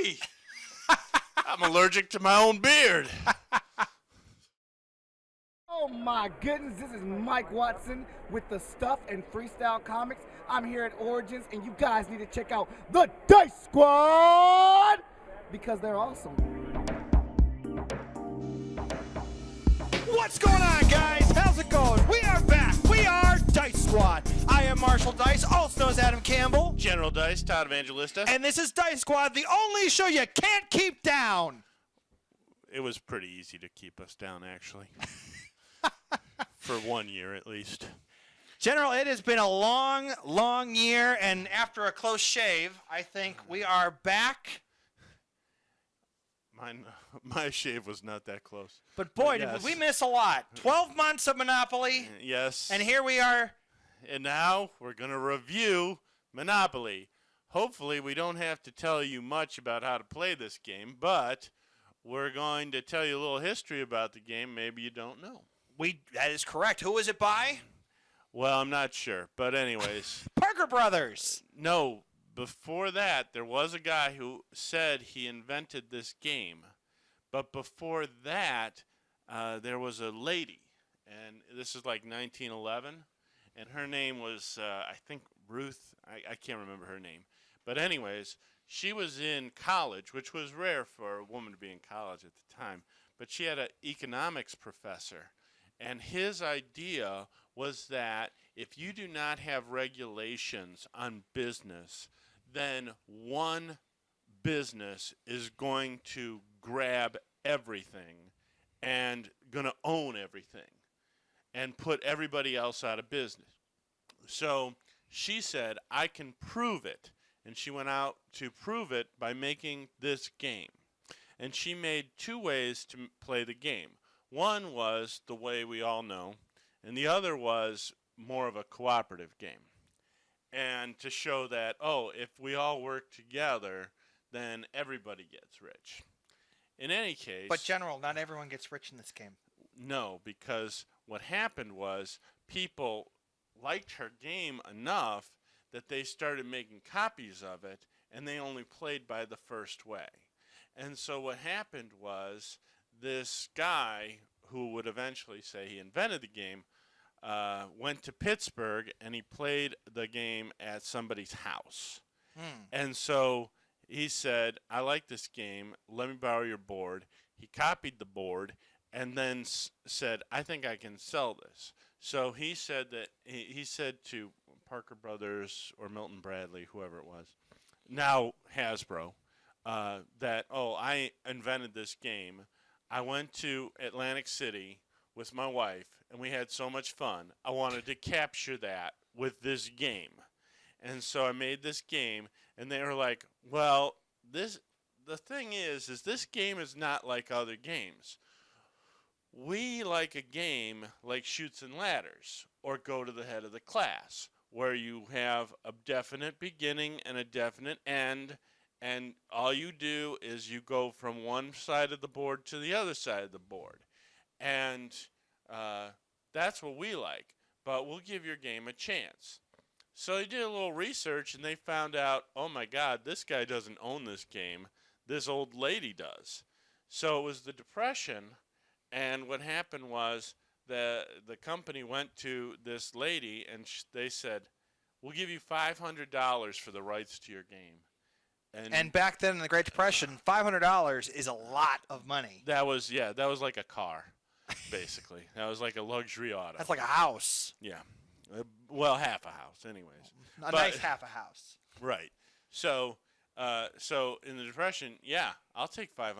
me. I'm allergic to my own beard. Oh my goodness, this is Mike Watson with the Stuff and Freestyle Comics. I'm here at Origins, and you guys need to check out the Dice Squad because they're awesome. What's going on, guys? How's it going? We are back. We are Dice Squad. I am Marshall Dice, also known as Adam Campbell. General Dice, Todd Evangelista. And this is Dice Squad, the only show you can't keep down. It was pretty easy to keep us down, actually. For 1 year, at least. General, it has been a long, long year, and after a close shave, I think we are back. My shave was not that close. But boy, yes. did we miss a lot. 12 months of Monopoly. Yes. And here we are. And now we're going to review Monopoly. Hopefully we don't have to tell you much about how to play this game, but we're going to tell you a little history about the game maybe you don't know. That is correct. Who is it by? Well, I'm not sure, but anyways. Parker Brothers. No, before that, there was a guy who said he invented this game. But before that, there was a lady, and this is like 1911, and her name was, I think, Ruth. I can't remember her name. But anyways, she was in college, which was rare for a woman to be in college at the time. But she had an economics professor. And his idea was that if you do not have regulations on business, then one business is going to grab everything and going to own everything and put everybody else out of business. So she said, I can prove it. And she went out to prove it by making this game. And she made two ways to play the game. One was the way we all know, and the other was more of a cooperative game. And to show that, if we all work together, then everybody gets rich. In any case... But, General, not everyone gets rich in this game. No, because what happened was people liked her game enough that they started making copies of it, and they only played by the first way. And so what happened was this guy, who would eventually say he invented the game, went to Pittsburgh, and he played the game at somebody's house. And so he said, I like this game. Let me borrow your board. He copied the board and then said, I think I can sell this. So he said that he said to Parker Brothers or Milton Bradley, whoever it was, now Hasbro, that, I invented this game. I went to Atlantic City with my wife, and we had so much fun. I wanted to capture that with this game. And so I made this game, and they were like, well, the thing is this game is not like other games. We like a game like Chutes and Ladders or Go to the Head of the Class, where you have a definite beginning and a definite end, and all you do is you go from one side of the board to the other side of the board. And that's what we like. But we'll give your game a chance. So they did a little research, and they found out, oh, my God, this guy doesn't own this game. This old lady does. So it was the Depression, and what happened was the company went to this lady, and they said, we'll give you $500 for the rights to your game. And back then in the Great Depression, $500 is a lot of money. That was like a car, basically. That was like a luxury auto. That's like a house. Yeah. Well, half a house, anyways. Nice half a house. Right. So in the Depression, yeah, I'll take $500.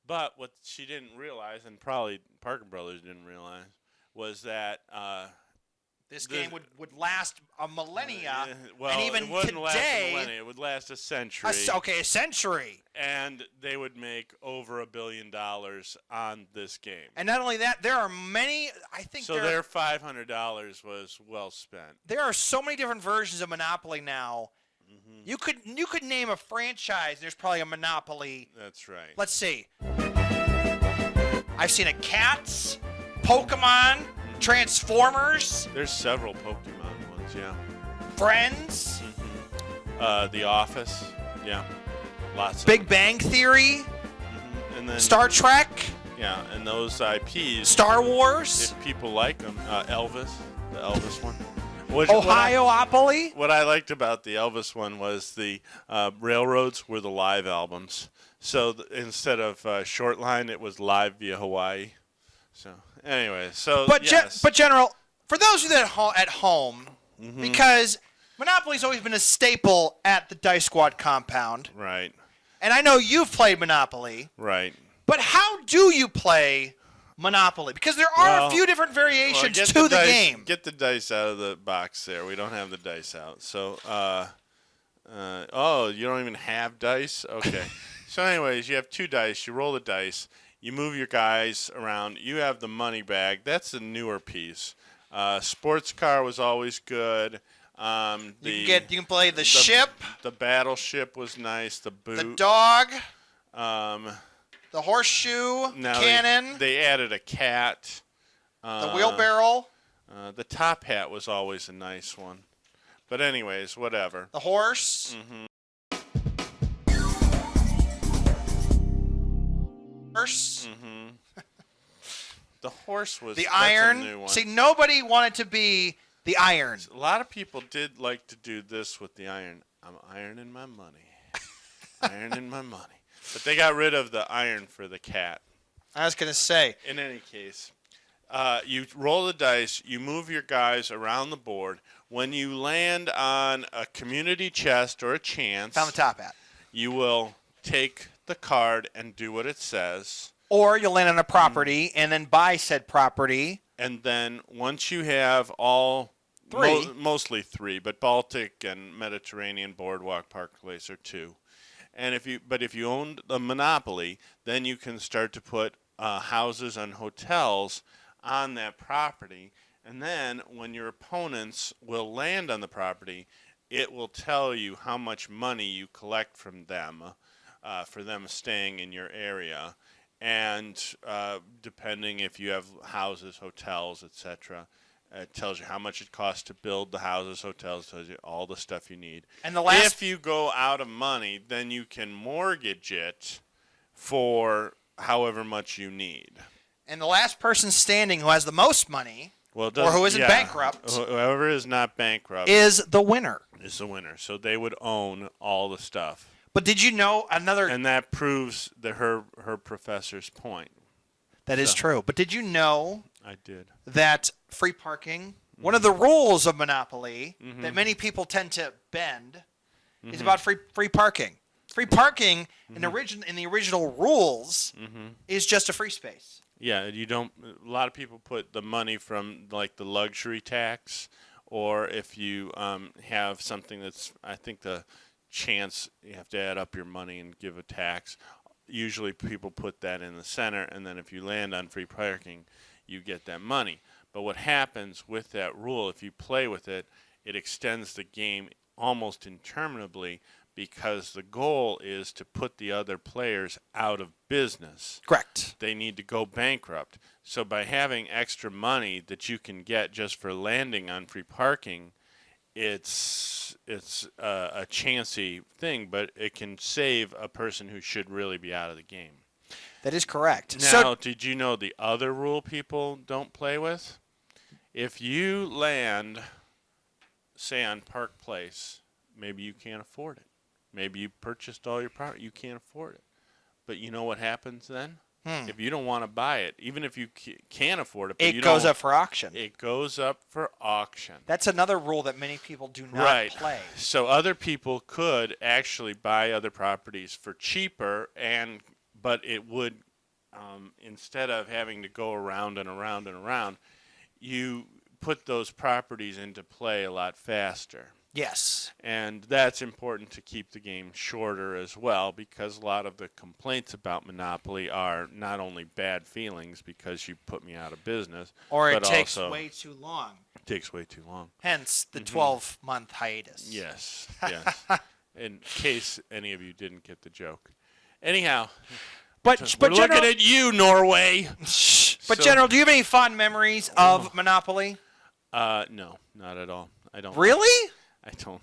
But what she didn't realize, and probably Parker Brothers didn't realize, was that this game would last a millennia, well, and even it wouldn't today, last a millennia. It would last a century. A century. And they would make over $1 billion on this game. And not only that, there are many. I think so. Their $500 was well spent. There are so many different versions of Monopoly now. Mm-hmm. You could name a franchise. There's probably a Monopoly. That's right. Let's see. I've seen a Cats, Pokemon, Transformers. There's several Pokemon ones, yeah. Friends. Mm-hmm. The Office, yeah. Lots Big of Bang Theory, and then Star Trek, yeah, and those IPs. Star Wars, If people like them, Elvis, the Elvis one. What I liked about the Elvis one was the railroads were the live albums. So instead of short line, it was live via Hawaii. So anyway, But yes. General, for those of you that at home, because Monopoly's always been a staple at the Dice Squad compound, right, and I know you've played Monopoly, right. but how do you play Monopoly? Because there are a few different variations Well, to the dice, game. Get the dice out of the box there. We don't have the dice out. So, oh, you don't even have dice? Okay. So anyways, you have 2 dice. You roll the dice. You move your guys around. You have the money bag. That's the newer piece. Sports car was always good. You can play the ship, The battleship was nice. The boot. the dog, The the horseshoe, cannon, They added a cat. the wheelbarrow, The top hat was always a nice one. But anyways, whatever. the horse. Horse. The horse was The that's a iron. new one. See, nobody wanted to be the iron. A lot of people did like to do this with the iron. I'm ironing my money. Ironing my money. But they got rid of the iron for the cat. I was going to say. In any case, you roll the dice, you move your guys around the board. When you land on a community chest or a chance, Found the top hat. you will take the card and do what it says. Or you'll land on a property and then buy said property. And then once you have all 3. mostly 3, but Baltic and Mediterranean Boardwalk Park Place are 2. And if you own the Monopoly, then you can start to put houses and hotels on that property. And then when your opponents will land on the property, it will tell you how much money you collect from them for them staying in your area. And depending if you have houses, hotels, etc., it tells you how much it costs to build the houses, hotels, tells you all the stuff you need. And the last If you go out of money, then you can mortgage it for however much you need. And the last person standing who has the most money, Well, or who isn't bankrupt, whoever is not bankrupt is the winner. is the winner. So they would own all the stuff. But did you know another? And that proves her professor's point. That is true. But did you know I did. that free parking, one of the rules of Monopoly that many people tend to bend, is about free parking. Free parking in the original rules is just a free space. Yeah, you don't. A lot of people put the money from like the luxury tax, or if you have something that's, I think the chance you have to add up your money and give a tax. Usually people put that in the center, and then if you land on free parking, you get that money. But what happens with that rule, if you play with it, it extends the game almost interminably, because the goal is to put the other players out of business. Correct. They need to go bankrupt. So by having extra money that you can get just for landing on free parking, it's a chancy thing, but it can save a person who should really be out of the game. That is correct. Now, did you know the other rule people don't play with? If you land, say, on Park Place, maybe you can't afford it. Maybe you purchased all your property, you can't afford it. But you know what happens then? If you don't want to buy it, even if you can afford it, but it goes up for auction. It goes up for auction. That's another rule that many people do not play. So other people could actually buy other properties for cheaper, but it would, instead of having to go around and around and around, you put those properties into play a lot faster. Yes. And that's important to keep the game shorter as well, because a lot of the complaints about Monopoly are not only bad feelings because you put me out of business, or but it takes also way too long. It takes way too long. Hence the 12-month hiatus. Yes, yes. In case any of you didn't get the joke. Anyhow, but we're General, looking at you, Norway. But General, do you have any fond memories of Monopoly? No, not at all. I don't. Really? I don't.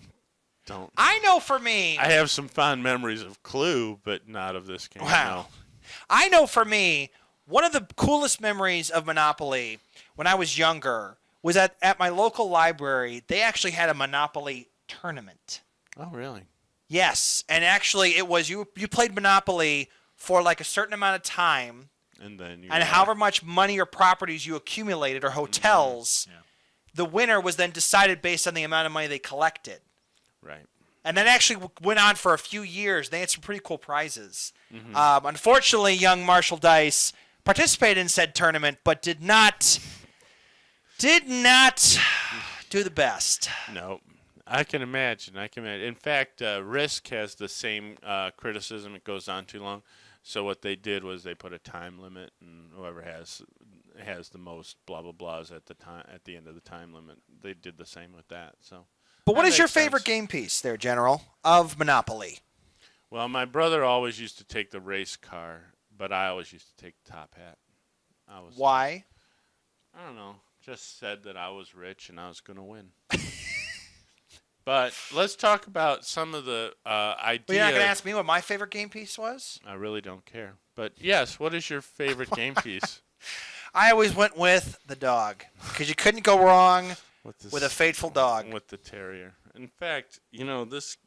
don't. I know for me. I have some fond memories of Clue, but not of this game. Wow. I know for me, one of the coolest memories of Monopoly when I was younger was at my local library. They actually had a Monopoly tournament. No. Oh, really? Yes, and actually it was you played Monopoly for like a certain amount of time, And then you and however much money or properties you accumulated or hotels, the winner was then decided based on the amount of money they collected. Right. And that actually went on for a few years. They had some pretty cool prizes. Unfortunately, young Marshall Dice participated in said tournament, but did not do the best. No. I can imagine. In fact, Risk has the same criticism. It goes on too long. So what they did was they put a time limit, and whoever has the most blah blah blahs at the end of the time limit, they did the same with that. So. But what That is your makes sense. favorite game piece there, General, of Monopoly? Well, my brother always used to take the race car, but I always used to take the top hat. Why? I don't know. Just said that I was rich and I was going to win. But let's talk about some of the ideas. Well, you're not going to ask me what my favorite game piece was? I really don't care. But yes, what is your favorite game piece? I always went with the dog because you couldn't go wrong With with a faithful dog. With the terrier. In fact, this,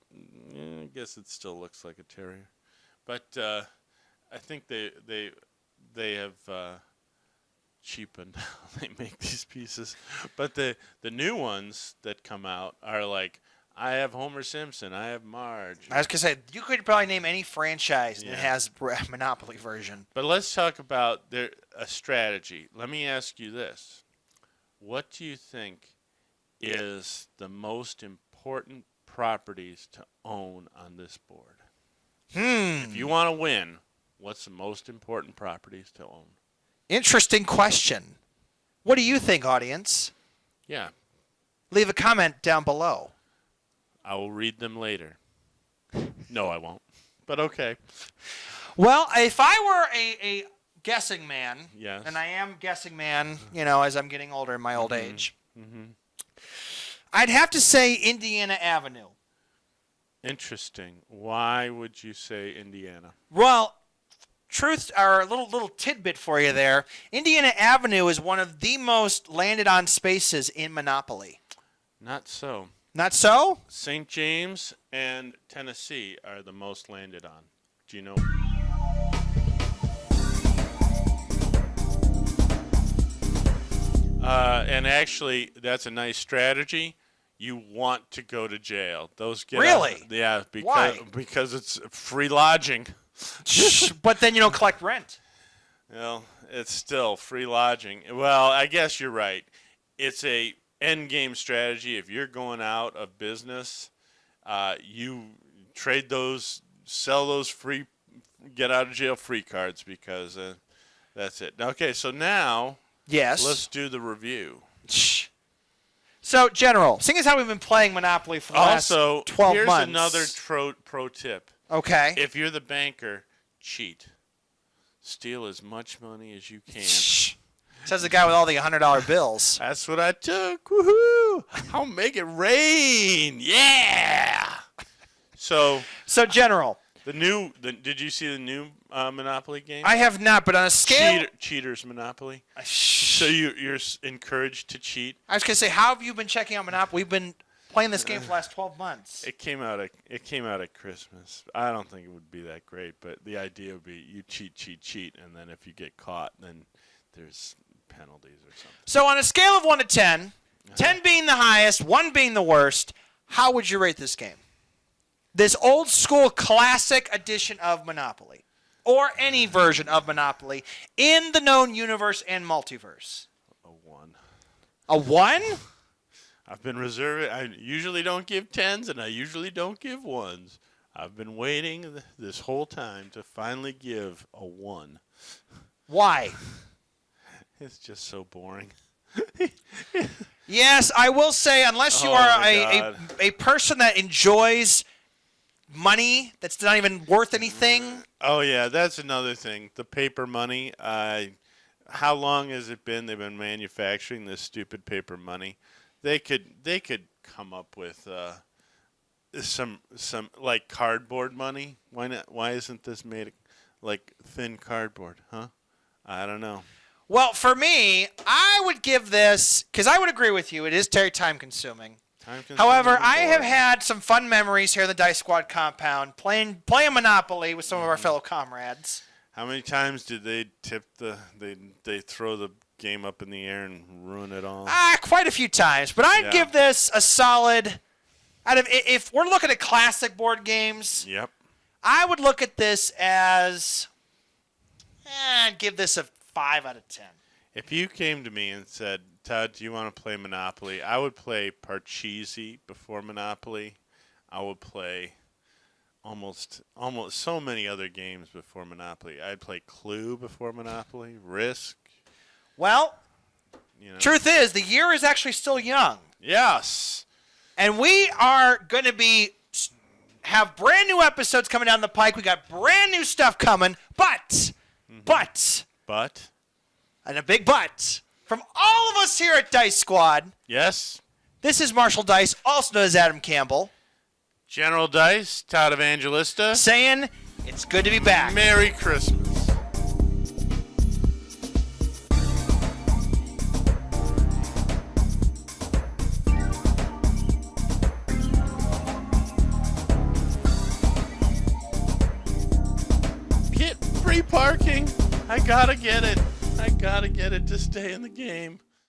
I guess it still looks like a terrier. But I think they have cheapened how they make these pieces. But the new ones that come out are like, I have Homer Simpson, I have Marge. I was going to say, you could probably name any franchise Yeah. that has a Monopoly version. But let's talk about a strategy. Let me ask you this. What do you think is the most important properties to own on this board? If you want to win, what's the most important properties to own? Interesting question. What do you think, audience? Yeah, Leave a comment down below. I will read them later. No, I won't. But okay. Well, if I were a guessing man, Yes. and I am guessing man, as I'm getting older in my old age, I'd have to say Indiana Avenue. Interesting. Why would you say Indiana? Well, truth or a little tidbit for you there. Indiana Avenue is one of the most landed on spaces in Monopoly. Not so. Not so? St. James and Tennessee are the most landed on. Do you know? And actually, that's a nice strategy. You want to go to jail. Those get Really? Yeah, Why? because it's free lodging. But then you don't collect rent. Well, it's still free lodging. Well, I guess you're right. It's a end game strategy. If you're going out of business, you trade those, sell those free, get out of jail free cards because that's it. Okay, so now Yes. let's do the review. So, General, seeing as how we've been playing Monopoly for the Also, last 12 here's months. another pro tip. Okay. If you're the banker, cheat. Steal as much money as you can. Says the guy with all the $100 bills. That's what I took. Woohoo! I'll make it rain. Yeah. So So, General, did you see the new Monopoly game? I have not, but on a scale... Cheaters Monopoly. So you're encouraged to cheat. I was going to say, how have you been checking out Monopoly? We've been playing this game for the last 12 months. It came out at Christmas. I don't think it would be that great, but the idea would be you cheat, and then if you get caught, then there's penalties or something. So on a scale of 1 to 10, 10 being the highest, 1 being the worst, how would you rate this game? This old school classic edition of Monopoly, or any version of Monopoly in the known universe and multiverse. A 1. A 1? I've been reserving. I usually don't give 10s, and I usually don't give 1s. I've been waiting this whole time to finally give a 1. Why? It's just so boring. Yes, I will say, unless you Oh are my a person that enjoys money that's not even worth anything. Oh yeah, that's another thing. The paper money. How long has it been they've been manufacturing this stupid paper money? They could come up with some like cardboard money. Why not? Why isn't this made like thin cardboard? Huh? I don't know. Well, for me, I would give this, because I would agree with you, it is very time consuming. However, I have had some fun memories here in the Dice Squad compound playing Monopoly with some of our fellow comrades. How many times did they tip they throw the game up in the air and ruin it all? Quite a few times, but I'd give this a solid. If we're looking at classic board games, yep, I would look at this as I'd give this a 5 out of 10. If you came to me and said, Todd, do you want to play Monopoly? I would play Parcheesi before Monopoly. I would play almost so many other games before Monopoly. I'd play Clue before Monopoly, Risk. Well, truth is, the year is actually still young. Yes. And we are going to have brand new episodes coming down the pike. We got brand new stuff coming, but, and a big but, from all of us here at Dice Squad. Yes. This is Marshall Dice, also known as Adam Campbell. General Dice, Todd Evangelista. Saying it's good to be back. Merry Christmas. Get free parking. I gotta get it to stay in the game.